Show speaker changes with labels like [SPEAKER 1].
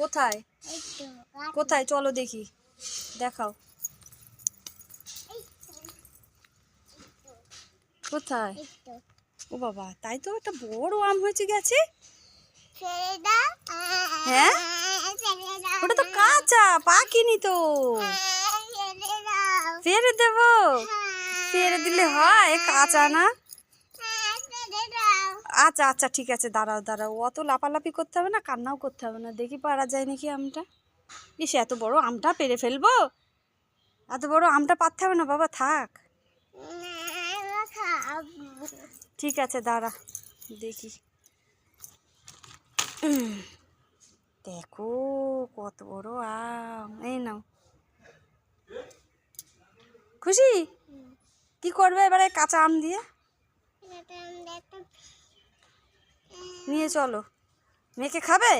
[SPEAKER 1] কোথায় কোথায় চলো দেখি, দেখাও কোথায়। ও বাবা, তাই তো একটা বড় আম হয়েছে গেছে। হ্যাঁ, ওটা তো কাঁচা, পাকেনি তো। ফেরে দেবো? ফেরে দিলে হয়, কাঁচা না। আচ্ছা আচ্ছা ঠিক আছে, দাঁড়াও দাঁড়াও, অত লাপালাপি করতে হবে না, কান্নাও করতে হবে না, দেখি পারা যায় নাকি আমটা। ইস, এত বড় আমটা পেরে ফেলবো? এত বড় আমটা পারতে হবে না বাবা, থাক। ঠিক আছে দাঁড়া, দেখি। দেখো কত বড় আম, এই নাও। খুশি? কি করবে এবারে কাঁচা আম দিয়ে? নিয়ে চলো, মেয়েকে খাবে?